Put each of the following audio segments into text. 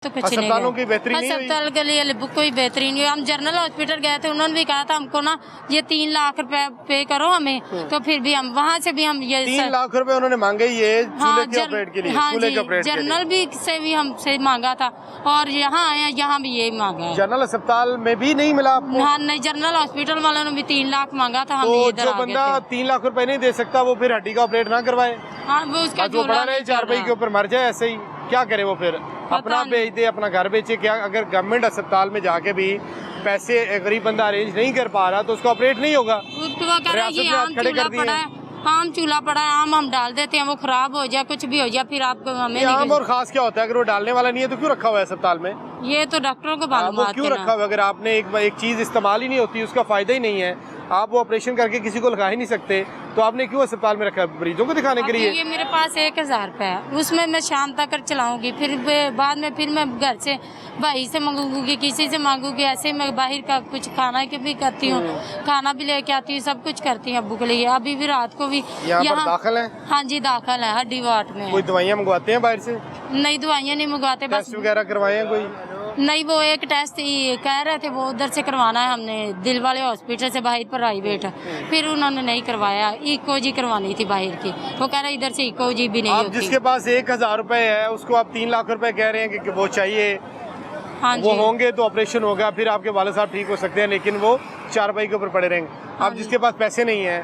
तो कुछ नहीं अस्पतालों की बेहतरी नहीं हुई? अस्पताल के लिए कोई बेहतरी नहीं हुई। हम जनरल हॉस्पिटल गए थे, उन्होंने भी कहा था हमको ना ये 3 लाख रुपए पे करो हमें, तो फिर भी हम वहाँ से भी हम ये 3 लाख रुपए उन्होंने मांगे ये चूल्हे के ऑपरेट के लिए। हाँ चूल्हे जी, के ऑपरेट जनरल भी से भी हमसे मांगा था और यहाँ आए हैं, यहाँ भी यही मांगा है। जनरल अस्पताल में भी नहीं मिला आपको? हाँ नहीं, जनरल हॉस्पिटल वालों ने भी 3 लाख मांगा था। हम तो इधर जो आ गए बंदा थे। 3 लाख रुपए नहीं दे सकता वो फिर हड्डी का ऑपरेट ना करवाए? हाँ वो उसका जो पड़ा रहे चारपाई के ऊपर मर जाए ऐसे ही, क्या करे वो फिर? अपना बेच दे, अपना घर बेचे क्या? अगर गवर्नमेंट अस्पताल में जाके भी पैसे गरीब बंदा अरेंज नहीं कर पा रहा तो उसका ऑपरेट नहीं होगा। आम चूल्हा पड़ा है, आम हम डाल देते हैं, वो खराब हो जाए कुछ भी हो जाए फिर आपको हमें आम और खास क्या होता है? अगर वो डालने वाला नहीं है तो क्यों रखा हुआ है अस्पताल में? ये तो डॉक्टरों को मालूम वो क्यों रखा हुआ? अगर आपने एक चीज इस्तेमाल ही नहीं होती, उसका फायदा ही नहीं है, आप वो ऑपरेशन करके किसी को लगा ही नहीं सकते, तो आपने क्यों अस्पताल में रखा? मरीजों को दिखाने के लिए? ये मेरे पास 1000 रुपए है, उसमें मैं शाम तक चलाऊंगी, फिर बाद में फिर मैं घर से भाई से मांगूंगी, किसी से मांगूंगी, ऐसे मैं बाहर का कुछ खाना के भी करती हूँ, खाना भी लेके आती हूँ, सब कुछ करती हूँ अब्बू के लिए। अभी भी रात को भी यहाँ दाखिल है? हाँ जी दाखिल है, हड्डी वार्ड में। कोई दवाइयाँ मंगवाते हैं बाहर से? नहीं दवाइयाँ नहीं मंगवाते, बस टेस्ट वगैरह करवाए हैं कोई? नहीं, वो एक टेस्ट कह रहे थे वो उधर से करवाना है, हमने दिल वाले हॉस्पिटल से बाहर प्राइवेट, फिर उन्होंने नहीं करवाया। इको जी करवानी थी बाहर की, वो कह रहे इधर से इको जी भी नहीं आप होती। जिसके पास 1000 रुपए है उसको आप 3 लाख रुपए कह रहे हैं कि वो चाहिए। हाँ वो जी, होंगे तो ऑपरेशन होगा, फिर आपके वाले साहब ठीक हो सकते हैं, लेकिन वो चारपाई के ऊपर पड़े रहेंगे। आप जिसके पास पैसे नहीं है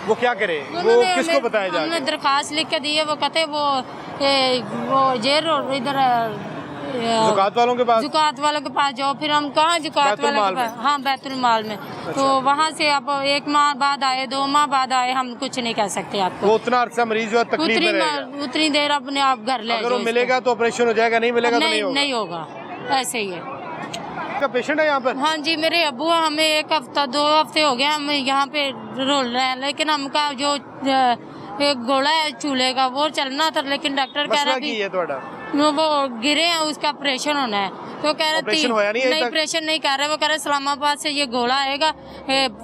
वो क्या करे? वो किसको बताया जाए? हमने दरखास्त लिख के दी है, वो कहते वो जेल रोड इधर जुकात वालों के पास? जुकात वालों के पास जाओ, फिर हम कहाँ जुकात वालों के पास? हाँ बैतुल माल में। तो वहाँ से आप 1 माह बाद आए, 2 माह बाद आए, हम कुछ नहीं कह सकते आपको। वो उतना अर्सा मरीज जो है तकलीफ में रहेगा। उतनी देर अपने आप घर ले अगर वो मिलेगा तो ऑपरेशन हो जाएगा, नहीं मिलेगा तो नहीं होगा, ऐसे ही है। का पेशेंट है यहाँ पर? हाँ जी, मेरे अब्बू, हमें 1 हफ्ता 2 हफ्ते हो गए हम यहाँ पे रोल रहे हैं, लेकिन हमका जो एक गोला है चूल्हे का वो चलना था, लेकिन डॉक्टर कह रहा है वो गिरे हैं, उसका ऑपरेशन होना है, तो कह रहे नहीं ऑपरेशन नहीं कर रहे, वो कह रहे इस्लामाबाद से ये गोला आएगा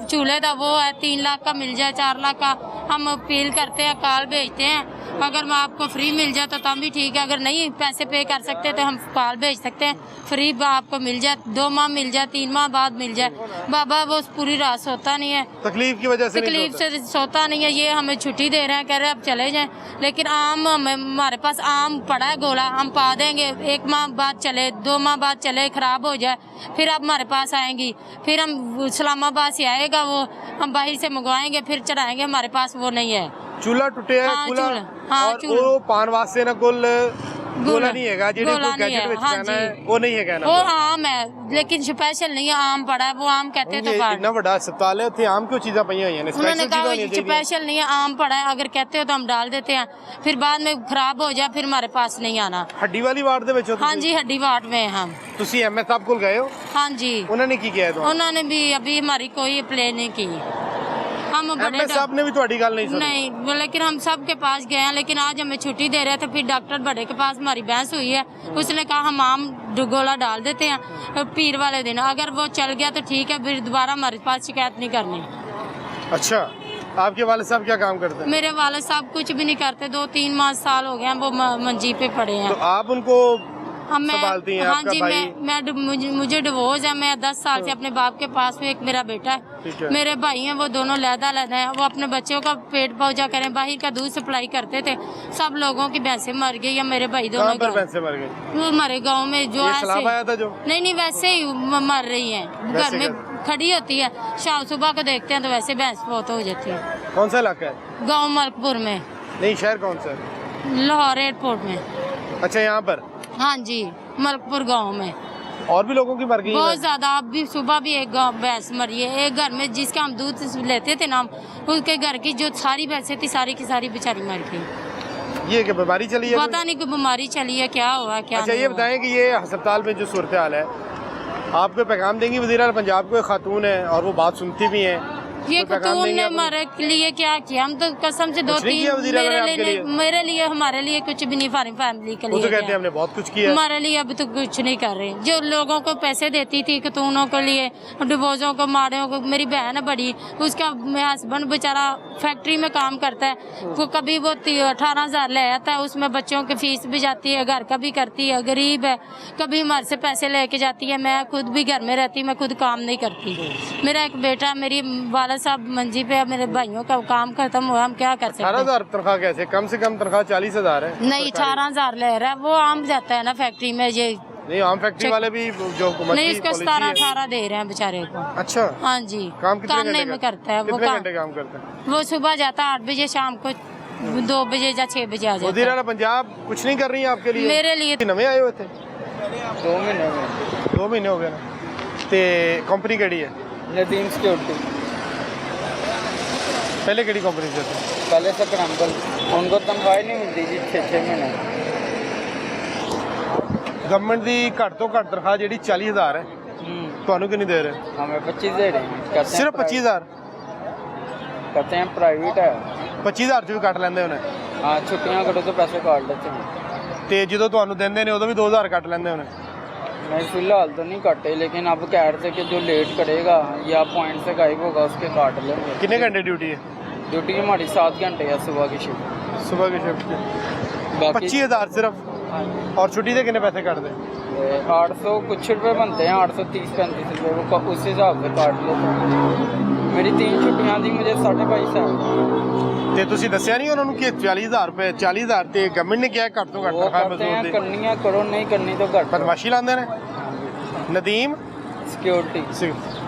चूल्हे का, वो है 3 लाख का मिल जाए, 4 लाख का हम अपील करते हैं, कॉल भेजते हैं, अगर मैं आपको फ्री मिल जाए तो तब भी ठीक है, अगर नहीं पैसे पे कर सकते तो हम कॉल भेज सकते हैं, फ्री आपको मिल जाए, 2 माह मिल जाए, 3 माह बाद मिल जाए। बाबा वो पूरी रात सोता नहीं है, तकलीफ की वजह से, तकलीफ से सोता नहीं है, ये हमें छुट्टी दे रहे हैं, कह रहे हैं अब चले जाएं, लेकिन आम हमारे पास आम पड़ा है गोला, हम पा देंगे, 1 माह बाद चले, 2 माह बाद चले, खराब हो जाए, फिर आप हमारे पास आएंगी, फिर हम इस्लामाबाद से आएगा वो, हम बाहर से मंगवाएंगे, फिर चढ़ाएंगे, हमारे पास वो नहीं है। चूल्हा टूटे है? हाँ, चूल्हा वो पान वास्ते ना गोला नहीं है, वो नहीं है कहना, वो आम है, लेकिन स्पेशल नहीं है, आम पड़ा है, वो आम कहते तो इतना बड़ा अस्पताल है, आम क्यों चीज़ें पई हुई हैं? उन्होंने कहा स्पेशल नहीं है, आम पड़ा है, अगर कहते हो तो हम डाल देते हैं, फिर बाद में खराब हो जाए, फिर हमारे पास नहीं आना। हड्डी वाली वार्ड दे? हाँ जी, हड्डी वार्ड में हम। तुसी एमएस साहब को गए हो? हाँ जी, उन्होंने की किया है? उन्होंने भी अभी हमारी कोई अप्लाई नहीं की। हम एमएस साहब ने भी तुम्हारी गल नहीं सुनी? नहीं, लेकिन हम सब के पास गए हैं, लेकिन आज हमें छुट्टी दे रहे थे, फिर डॉक्टर बड़े के पास हमारी बहस हुई है, उसने कहा हम आम गोला डाल देते हैं पीर वाले दिन, अगर वो चल गया तो ठीक है, फिर दोबारा हमारे पास शिकायत नहीं करनी। अच्छा, आपके वाले साहब क्या काम करते हैं? मेरे वाले साहब कुछ भी नहीं करते, 2-3 साल हो गए हैं वो मंजी पे पड़े हैं। तो आप उनको संभालती हैं? हाँ जी, मुझे डिवोर्स है, मैं 10 साल से अपने बाप के पास हूँ, एक मेरा बेटा है, मेरे भाई हैं, वो दोनों लहदा हैं, वो अपने बच्चों का पेट पूजा करें, बाहर का दूध सप्लाई करते थे, सब लोगों की भैंसें मर गई, या मेरे भाई दोनों की भैंसें मर गई? वो हमारे गाँव में जो आया था जो नहीं वैसे ही मर रही है, घर में खड़ी होती है, शाम सुबह को देखते हैं तो वैसे भैंस बहुत हो जाती है। कौन सा इलाका है? गाँव मलकपुर में। नहीं, शहर कौन सा? लाहौर एयरपोर्ट में। अच्छा, यहाँ पर? हाँ जी, मलकपुर गांव में। और भी लोगों की मर गई? बहुत ज्यादा, अब भी सुबह भी एक भैंस मरी है, एक घर में जिसका हम दूध लेते थे ना, उसके घर की जो सारी भैंसें थी सारी की सारी बेचारी मर गई। ये क्या बीमारी चली है? पता नहीं कोई बीमारी चली है, क्या हुआ क्या। अच्छा, ये बताएं कि ये अस्पताल में जो सूरत हाल है, आपको पैगाम देंगी वज़ीर आला पंजाब को, खातून है और वो बात सुनती भी हैं, ये कोई पैगाम खतून देंगे ने आपको? हमारे लिए क्या किया? हम तो कसम से कुछ नहीं किया वज़ीर आज़म ने आपके लिए? मेरे लिए हमारे लिए कुछ भी नहीं, फैमिली के वो लिए तो कहते किया। हैं हमने बहुत कुछ किया है। हमारे लिए अभी तो कुछ नहीं कर रहे। जो लोगों को पैसे देती थी खतूनों के लिए, डिवोर्सों को, माड़ियों को, मेरी बहन है बड़ी, उसका हस्बैंड बेचारा फैक्ट्री में काम करता है, वो कभी वो 18,000 ले आता है, उसमें बच्चों की फीस भी जाती है, घर का भी करती है, गरीब है, कभी हमारे से पैसे लेके जाती है। मैं खुद भी घर में रहती, मैं खुद काम नहीं करती। मेरा एक बेटा, मेरी वाला साहब मंजी पे, मेरे भाइयों का काम खत्म हुआ, हम क्या कर सकते हैं? 18,000 तनख्वाह कैसे? कम से कम तनख्वाह 40,000 है। नहीं, 18,000 ले रहा है वो। आम जाता है ना फैक्ट्री में, ये नहीं, आम फैक्ट्री वाले भी जो हुकूमत नहीं, की इसको पॉलिसी 17-18 है। दे रहे हैं बेचारे को। अच्छा, हाँ जी, काम कितने काम घंटे नहीं में करता है वो कितने काम। घंटे काम करते हैं? वो सुबह जाता 8 बजे, शाम को 2 बजे या 6 बजे आ जाता वज़ीर है। आला पंजाब कुछ नहीं कर रही है आपके लिए? मेरे लिए नवे आए हुए थे? 2 महीने में 2 महीने हो गए ना। ते कंपनी केड़ी है? नदीम सिक्योरिटी, पहले केड़ी कंपनी से थे? पहले से क्रम्बल, उनको तनख्वाह नहीं मिलती जी 6-6 महीने। गवर्नमेंट की घट तो घट तनख्वाह जी 40,000 है, ਤੁਹਾਨੂੰ ਕਿੰਨੀ ਦੇ ਰਹੇ? हमें 25 दे रहे हैं। कहते हैं सिर्फ 25,000? कहते हैं प्राइवेट है। 25,000 ਚ ਵੀ ਕੱਟ ਲੈਂਦੇ ਉਹਨੇ, हाँ, छुट्टियाँ करो तो पैसे काट लेते हैं। ਤੇ ਜਦੋਂ ਤੁਹਾਨੂੰ ਦਿੰਦੇ ਨੇ ਉਦੋਂ ਵੀ 2,000 ਕੱਟ ਲੈਂਦੇ ਉਹਨੇ। नहीं, फिलहाल तो नहीं काटे, लेकिन अब कह रहे थे कि जो लेट करेगा या पॉइंट से गायब होगा उसके काट लेंगे। कितने घंटे ड्यूटी है? ड्यूटी हमारी 7 घंटे है सुबह की शिफ्ट। सुबह की शिफ्ट की बाकी 25,000 सिर्फ, और छुट्टी के कितने पैसे काट दे? 800 कुछ रुपए बनते हैं, 830-35 रुपए, वो उस हिसाब से काट लेते हैं। मेरी 3 छुट्टियाँ थी, मुझे 22,500। ਤੇ ਤੁਸੀਂ ਦੱਸਿਆ ਨਹੀਂ ਉਹਨਾਂ ਨੂੰ ਕਿ 40,000 ਰੁਪਏ 40,000 ਤੇ ਗਵਰਨਮੈਂਟ ਨੇ ਕਿਹਾ ਘੱਟ ਤੋਂ ਘੱਟ वो ਤਨਖਾਹ कहते ਮਜ਼ਦੂਰ हैं ਦੀ। करनी है करो, नहीं करनी तो घट। ਬਦਮਾਸ਼ੀ ਲਾਉਂਦੇ ਨੇ ਨਦੀਮ सिक्योरिटी,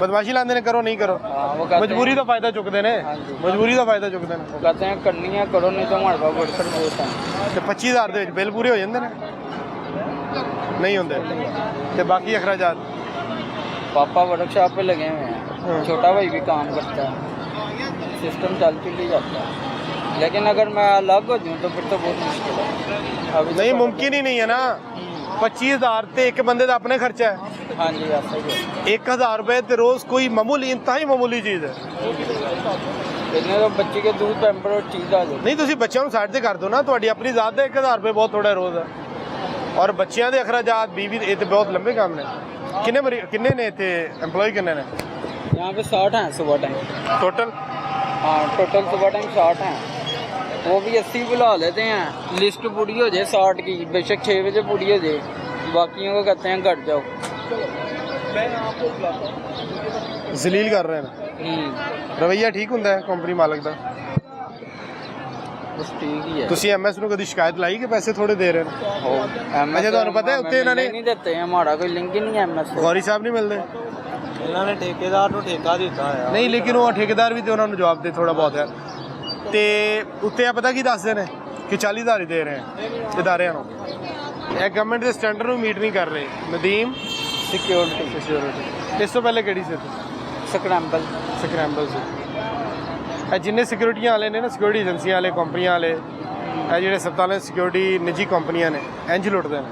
ਬਦਮਾਸ਼ੀ ਲਾਉਂਦੇ ਨੇ, ਕਰੋ ਨਹੀਂ ਕਰੋ। हाँ, वो कहते ਮਜਬੂਰੀ हैं, ਦਾ ਫਾਇਦਾ ਚੁੱਕਦੇ ਨੇ, हाँ जी। ਮਜਬੂਰੀ ਦਾ ਫਾਇਦਾ ਚੁੱਕਦੇ ਨੇ। वो कहते हैं करनी है करो, नहीं तो हमारे पास वर्कर बहुत हैं। ਤੇ 25,000 ਦੇ ਵਿੱਚ ਬਿੱਲ ਪੂਰੇ ਹੋ ਜਾਂਦੇ ਨੇ? ਨਹੀਂ ਹੁੰਦੇ। ਤੇ ਬਾਕੀ ਅਖਰਾਜਾਤ? पापा वर्कशॉप पे लगे हुए हाँ। हैं, छोटा भाई भी काम करता है, सिस्टम चल ही जाता है। लेकिन अगर मैं अलग हो जाऊँ तो फिर तो बहुत मुश्किल है। अभी तो ਨਹੀਂ, ਮੁਮਕਿਨ ਹੀ नहीं है ना। 25,000 ਤੇ ਇੱਕ ਬੰਦੇ ਦਾ ਆਪਣੇ ਖਰਚਾ ਹੈ। हाँ जी, ऐसा ही है। 1,000 ਰੁਪਏ ਤੇ ਰੋਜ਼ ਕੋਈ ਮਾਮੂਲੀ ਇੰਤਹਾਈ ਮਾਮੂਲੀ ਚੀਜ਼ ਹੈ। इतने तो बच्चे के दूध पैम्पर और चीज़ आ जाती ਨਹੀਂ, ਤੁਸੀਂ ਬੱਚਿਆਂ ਨੂੰ ਸਾਈਡ ਤੇ ਕਰ ਦਿਓ ਨਾ, ਤੁਹਾਡੀ ਆਪਣੀ ਜ਼ਾਤ ਦਾ 1,000 ਰੁਪਏ ਬਹੁਤ ਥੋੜਾ ਰੋਜ਼ ਹੈ। ਔਰ ਬੱਚਿਆਂ ਦੇ ਅਖਰਾਜਾਤ, ਬੀਵੀ, ਇਹ ਤੇ ਬਹੁਤ ਲੰਬੇ ਕੰਮ ਨੇ। ਕਿੰਨੇ ਨੇ ਇੱਥੇ EMPLOYE ਕਿੰਨੇ ਨੇ है। यहाँ पे 60 हैं सुबह टाइम। ਟੋਟਲ? हाँ, टोटल सुबह टाइम 60 हैं। वो भी 80 बुला लेते हैं, लिस्ट पूरी हो जाए 60 की, बेशक 6 बजे पूरी हो जाए, बाकियों को कहते हैं घट जाओ। ਜ਼ਲੀਲ ਕਰ ਰਹੇ ਨੇ। ਰਵੱਈਆ ਠੀਕ ਹੁੰਦਾ ਹੈ ਕੰਪਨੀ ਮਾਲਕ ਦਾ? बस ठीक ही है। ਤੁਸੀਂ MS ਨੂੰ ਕਦੀ ਸ਼ਿਕਾਇਤ ਲਾਈ ਕਿ ਪੈਸੇ ਥੋੜੇ ਦੇ ਰਹੇ ਨੇ? MS अच्छा, ਤੁਹਾਨੂੰ ਪਤਾ ਹੈ ਉੱਤੇ ਇਹਨਾਂ ਨੇ- नहीं देते हैं, हमारा कोई लिंक ही नहीं है MS से। ਗੌਰੀ ਸਾਹਿਬ ਨਹੀਂ ਮਿਲਦੇ? ਇਹਨਾਂ ਨੇ ਠੇਕੇਦਾਰ ਨੂੰ ਠੇਕਾ ਦਿੱਤਾ ਆ। ਨਹੀਂ, ਲੇਕਿਨ ਉਹ ਠੇਕੇਦਾਰ ਵੀ ਤੇ ਉਹਨਾਂ ਨੂੰ ਜਵਾਬ ਦੇ ਥੋੜਾ ਬਹੁਤ ਹੈ। ਤੇ ਉੱਤੇ ਆ ਪਤਾ ਕੀ ਦੱਸਦੇ ਨੇ ਕਿ 40,000 ਹੀ ਦੇ ਰਹੇ ਆ ਇਦਾਰਿਆਂ ਨੂੰ। ਇਹ ਗਵਰਨਮੈਂਟ ਦੇ ਸਟੈਂਡਰਡ ਨੂੰ ਮੀਟ ਨਹੀਂ ਕਰ ਰਹੇ। ਨਦੀਮ सिक्योरिटी, ਇਸ ਤੋਂ ਪਹਿਲੇ ਕਿਹੜੀ ਸੀ? ਸਕ੍ਰੈਂਬਲ। ਸਕ੍ਰੈਂਬਲ ਸੀ। ਇਹ ਜਿੰਨੇ ਸਿਕਿਉਰਿਟੀਆਂ ਵਾਲੇ ਨੇ ਨਾ, ਸਿਕਿਉਰਿਟੀ ਏਜੰਸੀਆਂ ਵਾਲੇ, ਕੰਪਨੀਆਂ ਵਾਲੇ, ਇਹ ਜਿਹੜੇ ਹਸਪਤਾਲਾਂ 'ਚ ਸਿਕਿਉਰਿਟੀ ਨਿੱਜੀ ਕੰਪਨੀਆਂ ਨੇ, ਇੰਝ ਲੁੱਟਦੇ ਨੇ।